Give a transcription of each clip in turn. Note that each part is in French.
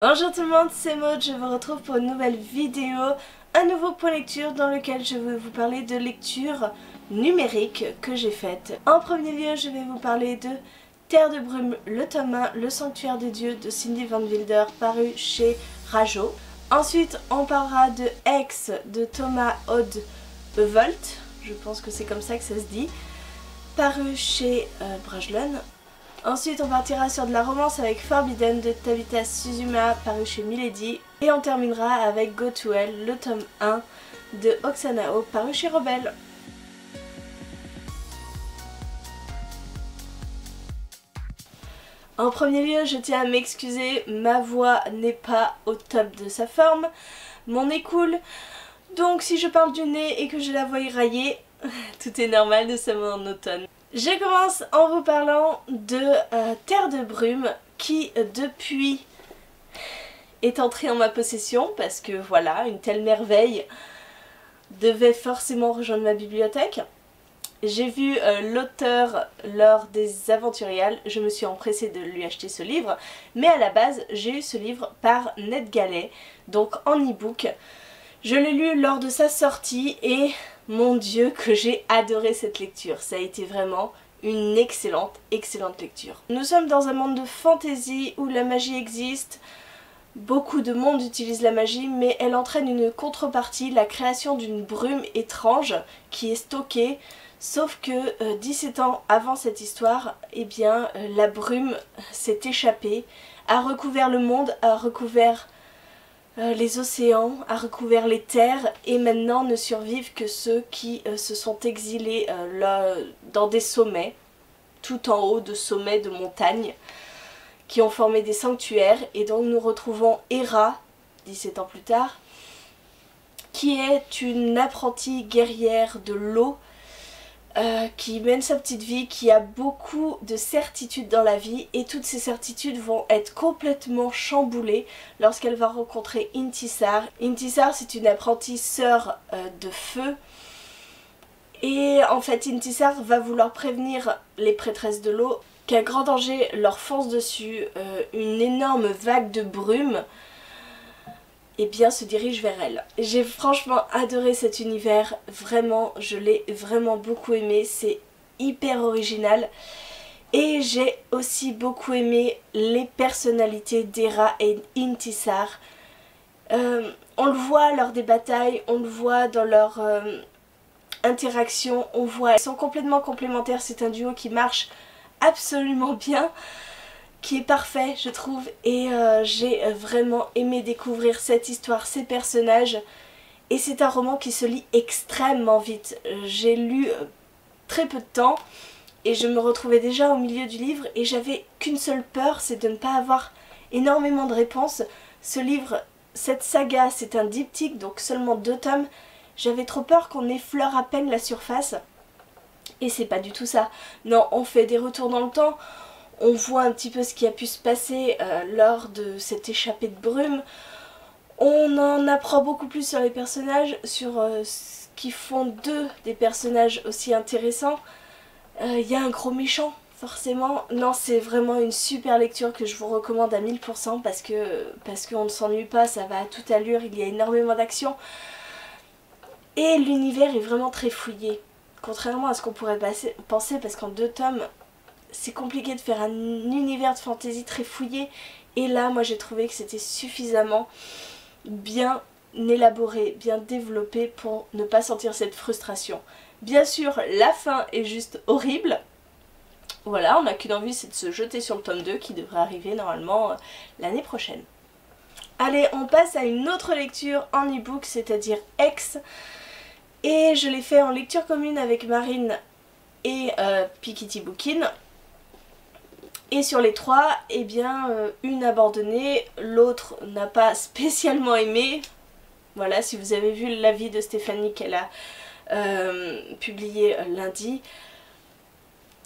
Bonjour tout le monde, c'est Maud, je vous retrouve pour une nouvelle vidéo, un nouveau point lecture dans lequel je vais vous parler de lecture numérique que j'ai faite. En premier lieu, je vais vous parler de Terre de brume, le tome 1, Le sanctuaire des dieux de Cindy Van Wilder, paru chez Rajo. Ensuite, on parlera de X de Thomas Odd Volt, je pense que c'est comme ça que ça se dit, paru chez Brajlon. Ensuite on partira sur de la romance avec Forbidden de Tabitha Suzuma paru chez Milady. Et on terminera avec Go To Hell, le tome 1 de Oxanao paru chez Rebelle. En premier lieu, je tiens à m'excuser, ma voix n'est pas au top de sa forme, mon nez coule, donc si je parle du nez et que j'ai la voix éraillée, tout est normal, nous sommes en automne. Je commence en vous parlant de Terre de brume qui depuis est entrée en ma possession parce que voilà, une telle merveille devait forcément rejoindre ma bibliothèque. J'ai vu l'auteur lors des Aventuriales, je me suis empressée de lui acheter ce livre, mais à la base j'ai eu ce livre par NetGalley, donc en e-book. Je l'ai lu lors de sa sortie et mon Dieu que j'ai adoré cette lecture, ça a été vraiment une excellente lecture. Nous sommes dans un monde de fantasy où la magie existe, beaucoup de monde utilise la magie mais elle entraîne une contrepartie, la création d'une brume étrange qui est stockée, sauf que 17 ans avant cette histoire, eh bien la brume s'est échappée, a recouvert le monde, a recouvert les océans, a recouvert les terres et maintenant ne survivent que ceux qui se sont exilés là, dans des sommets, tout en haut de sommets de montagnes, qui ont formé des sanctuaires. Et donc nous retrouvons Hera, 17 ans plus tard, qui est une apprentie guerrière de l'eau, qui mène sa petite vie, qui a beaucoup de certitudes dans la vie et toutes ces certitudes vont être complètement chamboulées lorsqu'elle va rencontrer Intisar. Intisar, c'est une apprentie sœur de feu et en fait Intisar va vouloir prévenir les prêtresses de l'eau qu'un grand danger leur fonce dessus, une énorme vague de brume et bien se dirige vers elle. J'ai franchement adoré cet univers, vraiment, je l'ai vraiment beaucoup aimé, c'est hyper original. Et j'ai aussi beaucoup aimé les personnalités d'Hera et Intisar. On le voit lors des batailles, on le voit dans leur interaction, on voit, elles sont complètement complémentaires, c'est un duo qui marche absolument bien, qui est parfait je trouve, et j'ai vraiment aimé découvrir cette histoire, ces personnages, et c'est un roman qui se lit extrêmement vite. J'ai lu très peu de temps et je me retrouvais déjà au milieu du livre et j'avais qu'une seule peur, c'est de ne pas avoir énormément de réponses. Ce livre, cette saga, c'est un diptyque, donc seulement 2 tomes, j'avais trop peur qu'on effleure à peine la surface et c'est pas du tout ça. Non, on fait des retours dans le temps. On voit un petit peu ce qui a pu se passer lors de cette échappée de brume. On en apprend beaucoup plus sur les personnages, sur ce qui font d'eux des personnages aussi intéressants. Il y a un gros méchant, forcément. Non, c'est vraiment une super lecture que je vous recommande à 1000% parce qu'on ne s'ennuie pas, ça va à toute allure, il y a énormément d'action. Et l'univers est vraiment très fouillé. Contrairement à ce qu'on pourrait penser, parce qu'en 2 tomes, c'est compliqué de faire un univers de fantasy très fouillé et là moi j'ai trouvé que c'était suffisamment bien élaboré, bien développé pour ne pas sentir cette frustration. Bien sûr la fin est juste horrible, voilà, on n'a qu'une envie, c'est de se jeter sur le tome 2 qui devrait arriver normalement l'année prochaine. Allez, on passe à une autre lecture en e-book, c'est-à-dire X, et je l'ai fait en lecture commune avec Marine et Piketty Bookin. Et sur les 3, eh bien, une abandonnée, l'autre n'a pas spécialement aimé. Voilà, si vous avez vu l'avis de Stéphanie qu'elle a publié lundi,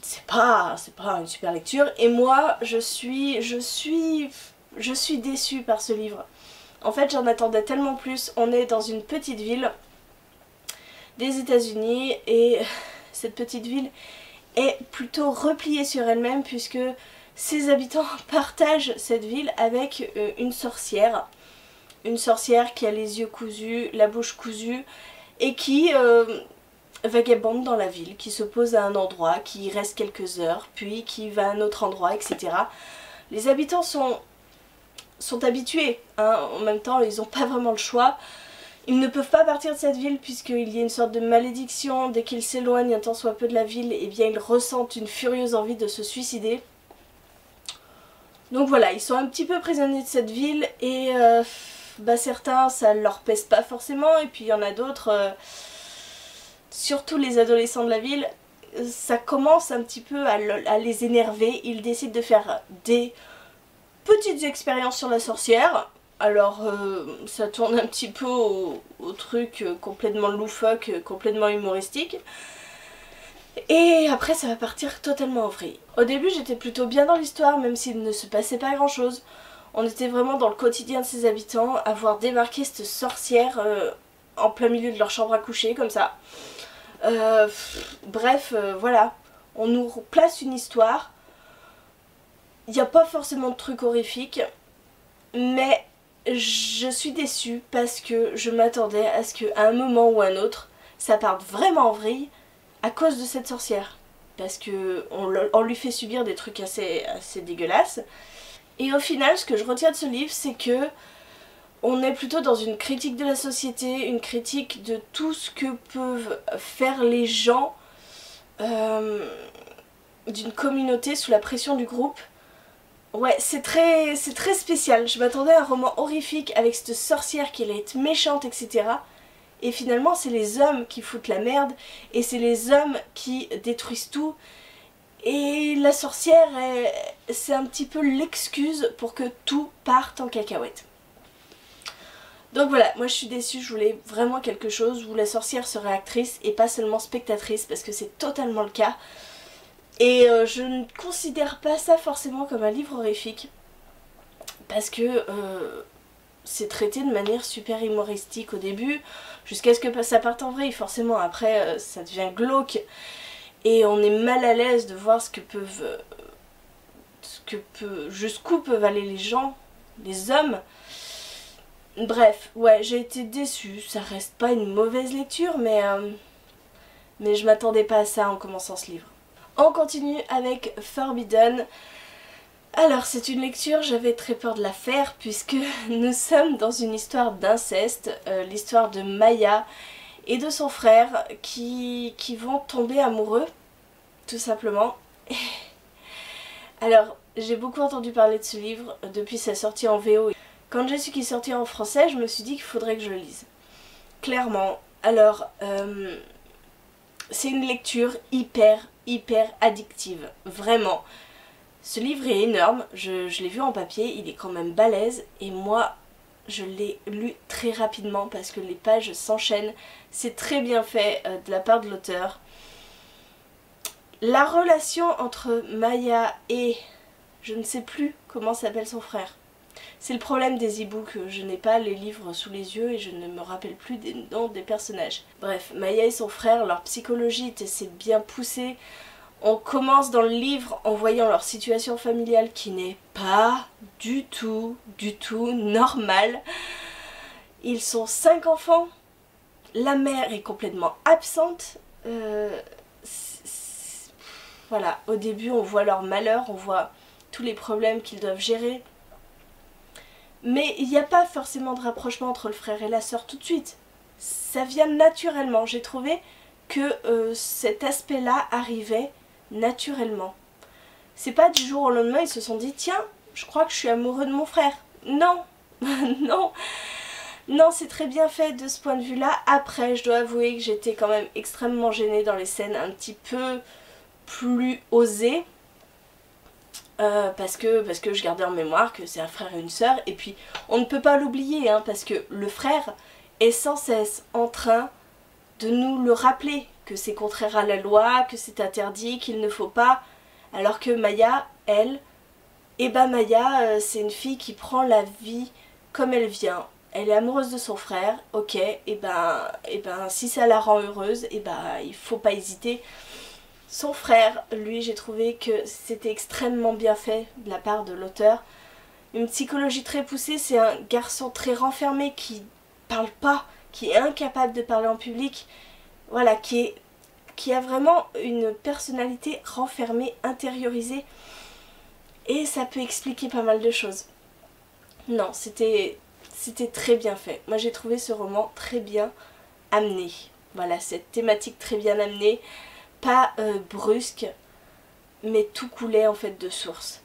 c'est pas une super lecture. Et moi, je suis déçue par ce livre. En fait, j'en attendais tellement plus. On est dans une petite ville des États-Unis et cette petite ville est plutôt repliée sur elle-même puisque Ces habitants partagent cette ville avec une sorcière. Une sorcière qui a les yeux cousus, la bouche cousue et qui vagabonde dans la ville, qui se pose à un endroit, qui y reste quelques heures, puis qui va à un autre endroit, etc. Les habitants sont habitués, hein. En même temps ils n'ont pas vraiment le choix. Ils ne peuvent pas partir de cette ville puisqu'il y a une sorte de malédiction. Dès qu'ils s'éloignent un tant soit peu de la ville, eh bien ils ressentent une furieuse envie de se suicider. Donc voilà, ils sont un petit peu prisonniers de cette ville et certains ça leur pèse pas forcément et puis il y en a d'autres, surtout les adolescents de la ville, ça commence un petit peu à les énerver. Ils décident de faire des petites expériences sur la sorcière. Alors ça tourne un petit peu au truc complètement loufoque, complètement humoristique. Et après ça va partir totalement en vrille. Au début j'étais plutôt bien dans l'histoire, même s'il ne se passait pas grand chose. On était vraiment dans le quotidien de ces habitants, à voir débarquer cette sorcière en plein milieu de leur chambre à coucher comme ça. Voilà, on nous place une histoire. Il n'y a pas forcément de trucs horrifiques, mais je suis déçue parce que je m'attendais à ce qu'à un moment ou un autre, ça parte vraiment en vrille à cause de cette sorcière. Parce que on lui fait subir des trucs assez dégueulasses. Et au final, ce que je retiens de ce livre, c'est que on est plutôt dans une critique de la société, une critique de tout ce que peuvent faire les gens d'une communauté sous la pression du groupe. Ouais, c'est très spécial. Je m'attendais à un roman horrifique avec cette sorcière qui allait être méchante, etc. Et finalement, c'est les hommes qui foutent la merde et c'est les hommes qui détruisent tout. Et la sorcière, c'est un petit peu l'excuse pour que tout parte en cacahuète. Donc voilà, moi je suis déçue, je voulais vraiment quelque chose où la sorcière serait actrice et pas seulement spectatrice, parce que c'est totalement le cas. Et je ne considère pas ça forcément comme un livre horrifique, parce que c'est traité de manière super humoristique au début, jusqu'à ce que ça parte en vrille. Forcément après ça devient glauque, et on est mal à l'aise de voir jusqu'où peuvent aller les gens, les hommes. Bref, ouais, j'ai été déçue, ça reste pas une mauvaise lecture, mais je m'attendais pas à ça en commençant ce livre. On continue avec Forbidden. Alors c'est une lecture, j'avais très peur de la faire puisque nous sommes dans une histoire d'inceste, l'histoire de Maya et de son frère qui vont tomber amoureux, tout simplement. Alors j'ai beaucoup entendu parler de ce livre depuis sa sortie en VO. Quand j'ai su qu'il sortait en français, je me suis dit qu'il faudrait que je le lise. Clairement. Alors c'est une lecture hyper addictive, vraiment. Ce livre est énorme, je l'ai vu en papier, il est quand même balèze et moi je l'ai lu très rapidement parce que les pages s'enchaînent. C'est très bien fait de la part de l'auteur. La relation entre Maya et je ne sais plus comment s'appelle son frère. C'est le problème des e-books, je n'ai pas les livres sous les yeux et je ne me rappelle plus des noms des personnages. Bref, Maya et son frère, leur psychologie était assez bien poussée. On commence dans le livre en voyant leur situation familiale qui n'est pas du tout normale. Ils sont 5 enfants, la mère est complètement absente. Voilà, au début on voit leur malheur, on voit tous les problèmes qu'ils doivent gérer. Mais il n'y a pas forcément de rapprochement entre le frère et la sœur tout de suite. Ça vient naturellement. J'ai trouvé que cet aspect-là arrivait naturellement. C'est pas du jour au lendemain ils se sont dit tiens, je crois que je suis amoureux de mon frère. Non, non, non, c'est très bien fait de ce point de vue-là. Après, je dois avouer que j'étais quand même extrêmement gênée dans les scènes un petit peu plus osées. Parce que je gardais en mémoire que c'est un frère et une sœur, et puis on ne peut pas l'oublier hein, parce que le frère est sans cesse en train de nous le rappeler, que c'est contraire à la loi, que c'est interdit, qu'il ne faut pas, alors que Maya, elle, Maya c'est une fille qui prend la vie comme elle vient. Elle est amoureuse de son frère, ok, si ça la rend heureuse, il faut pas hésiter Son frère, lui, j'ai trouvé que c'était extrêmement bien fait de la part de l'auteur. Une psychologie très poussée, c'est un garçon très renfermé qui parle pas, qui est incapable de parler en public, voilà, qui a vraiment une personnalité renfermée, intériorisée, et ça peut expliquer pas mal de choses. Non, c'était très bien fait. Moi j'ai trouvé ce roman très bien amené. Voilà, cette thématique très bien amenée, pas brusque, mais tout coulait en fait de source.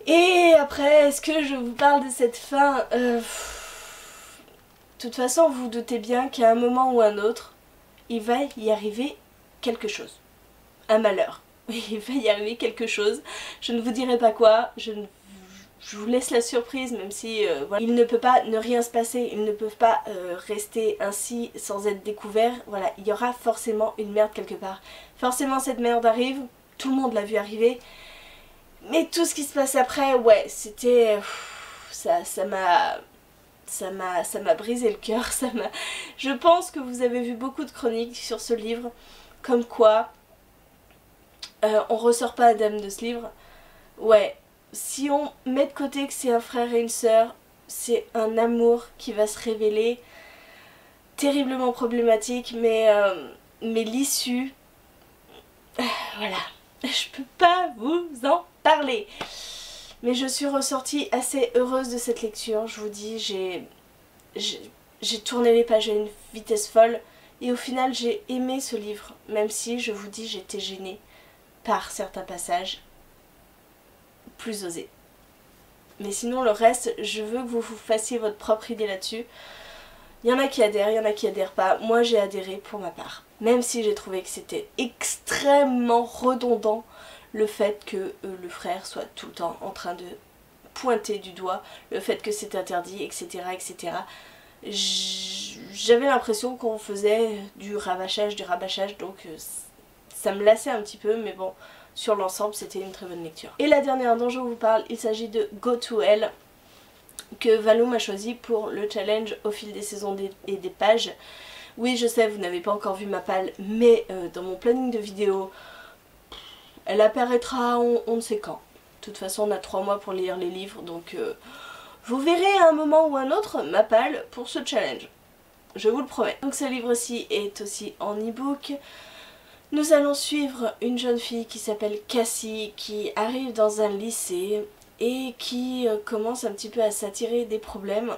Et après, est-ce que je vous parle de cette fin De toute façon, vous vous doutez bien qu'à un moment ou un autre, il va y arriver quelque chose. Un malheur. Il va y arriver quelque chose. Je ne vous dirai pas quoi. Je vous laisse la surprise, même si voilà. Il ne peut pas ne rien se passer. Ils ne peuvent pas rester ainsi sans être découverts. Voilà, il y aura forcément une merde quelque part. Forcément cette merde arrive. Tout le monde l'a vu arriver. Mais tout ce qui se passe après, ouais, c'était... Ça m'a brisé le cœur. Je pense que vous avez vu beaucoup de chroniques sur ce livre. Comme quoi, on ressort pas indemne de ce livre. Ouais, si on met de côté que c'est un frère et une sœur, c'est un amour qui va se révéler terriblement problématique, mais l'issue, voilà, je peux pas vous en parler. Mais je suis ressortie assez heureuse de cette lecture, je vous dis, j'ai tourné les pages à une vitesse folle, et au final j'ai aimé ce livre, même si, je vous dis, j'étais gênée par certains passages plus osés. Mais sinon le reste, je veux que vous vous fassiez votre propre idée là-dessus. Il y en a qui adhèrent, il y en a qui adhèrent pas. Moi j'ai adhéré pour ma part. Même si j'ai trouvé que c'était extrêmement redondant le fait que le frère soit tout le temps en train de pointer du doigt le fait que c'est interdit, etc. etc. J'avais l'impression qu'on faisait du rabâchage, donc ça me lassait un petit peu, mais bon, sur l'ensemble c'était une très bonne lecture. Et la dernière dont je vous parle, il s'agit de Go to Hell, que Valou m'a choisi pour le challenge au fil des saisons et des pages. Oui, je sais, vous n'avez pas encore vu ma palle, mais dans mon planning de vidéo, elle apparaîtra on ne sait quand. De toute façon, on a 3 mois pour lire les livres, donc vous verrez à un moment ou un autre ma palle pour ce challenge. Je vous le promets. Donc ce livre-ci est aussi en e-book. Nous allons suivre une jeune fille qui s'appelle Cassie, qui arrive dans un lycée et qui commence un petit peu à s'attirer des problèmes.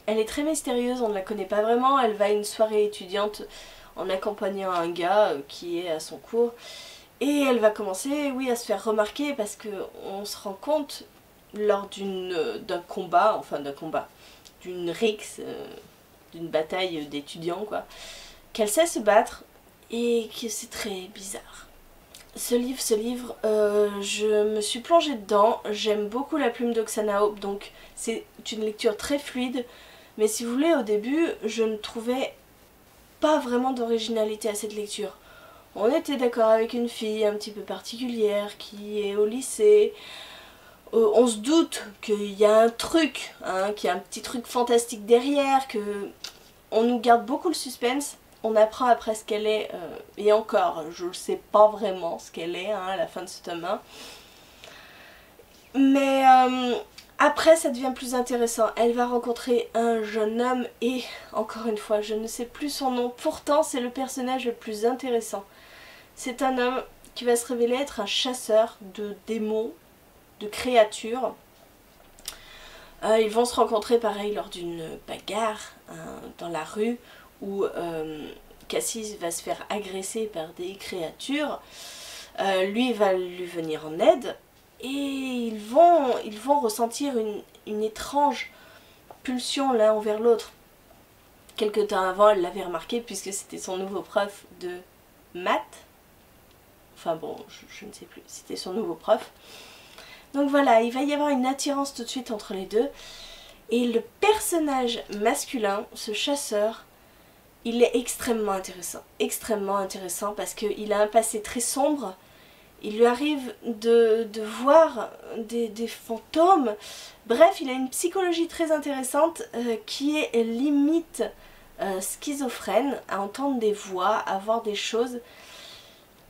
Elle est très mystérieuse, on ne la connaît pas vraiment. Elle va à une soirée étudiante en accompagnant un gars qui est à son cours. Et elle va commencer, oui, à se faire remarquer parce qu'on se rend compte lors d'un combat, d'une rixe, d'une bataille d'étudiants, quoi, qu'elle sait se battre et que c'est très bizarre. Ce livre, je me suis plongée dedans. J'aime beaucoup la plume d'Oksana Hope, donc c'est une lecture très fluide. Mais si vous voulez, au début, je ne trouvais pas vraiment d'originalité à cette lecture. On était d'accord avec une fille un petit peu particulière qui est au lycée. On se doute qu'il y a un truc, hein, qu'il y a un petit truc fantastique derrière, que on nous garde beaucoup le suspense. On apprend après ce qu'elle est, et encore, je ne sais pas vraiment ce qu'elle est, hein, à la fin de ce tome 1. Mais après ça devient plus intéressant. Elle va rencontrer un jeune homme et, encore une fois, je ne sais plus son nom. Pourtant c'est le personnage le plus intéressant. C'est un homme qui va se révéler être un chasseur de démons, de créatures. Ils vont se rencontrer pareil lors d'une bagarre dans la rue où Cassie va se faire agresser par des créatures. Lui va lui venir en aide et ils vont ressentir une étrange pulsion l'un envers l'autre. Quelque temps avant, elle l'avait remarqué puisque c'était son nouveau prof de maths. Enfin bon, je ne sais plus, c'était son nouveau prof. Donc voilà, il va y avoir une attirance tout de suite entre les deux. Et le personnage masculin, ce chasseur, il est extrêmement intéressant parce qu'il a un passé très sombre. Il lui arrive de voir des fantômes. Bref, il a une psychologie très intéressante qui est limite schizophrène, à entendre des voix, à voir des choses.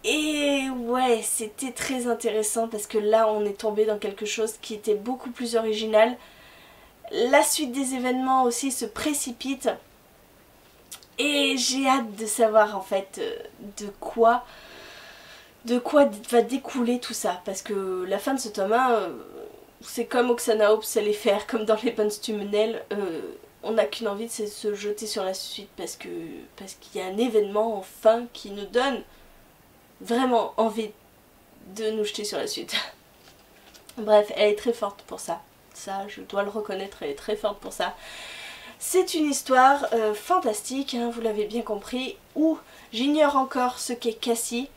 Et ouais, c'était très intéressant parce que là on est tombé dans quelque chose qui était beaucoup plus original. La suite des événements aussi se précipite et j'ai hâte de savoir en fait de quoi va découler tout ça. Parce que la fin de ce tome 1, c'est comme Oksana Hope sait les faire, comme dans les Bonnes Tunnel. On n'a qu'une envie, c'est de se jeter sur la suite parce qu'il y a un événement enfin qui nous donne vraiment envie de nous jeter sur la suite. Bref, elle est très forte pour ça. Ça, je dois le reconnaître, elle est très forte pour ça. C'est une histoire fantastique, hein, vous l'avez bien compris, où j'ignore encore ce qu'est Cassie.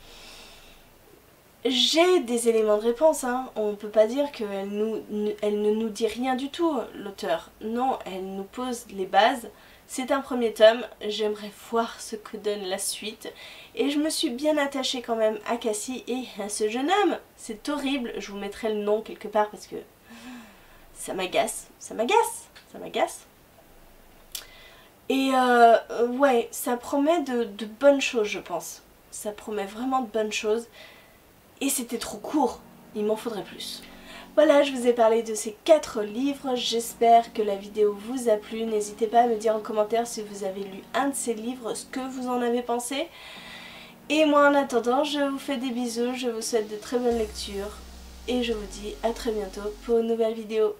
J'ai des éléments de réponse, hein. On ne peut pas dire qu'elle ne nous dit rien du tout, l'auteur. Non, elle nous pose les bases. C'est un premier tome, j'aimerais voir ce que donne la suite. Et je me suis bien attachée quand même à Cassie et à ce jeune homme. C'est horrible, je vous mettrai le nom quelque part parce que ça m'agace, ça m'agace, ça m'agace. Et ouais, ça promet de bonnes choses je pense. Ça promet vraiment de bonnes choses. Et c'était trop court, il m'en faudrait plus. Voilà, je vous ai parlé de ces 4 livres, j'espère que la vidéo vous a plu. N'hésitez pas à me dire en commentaire si vous avez lu un de ces livres, ce que vous en avez pensé. Et moi en attendant, je vous fais des bisous, je vous souhaite de très bonnes lectures. Et je vous dis à très bientôt pour une nouvelle vidéo.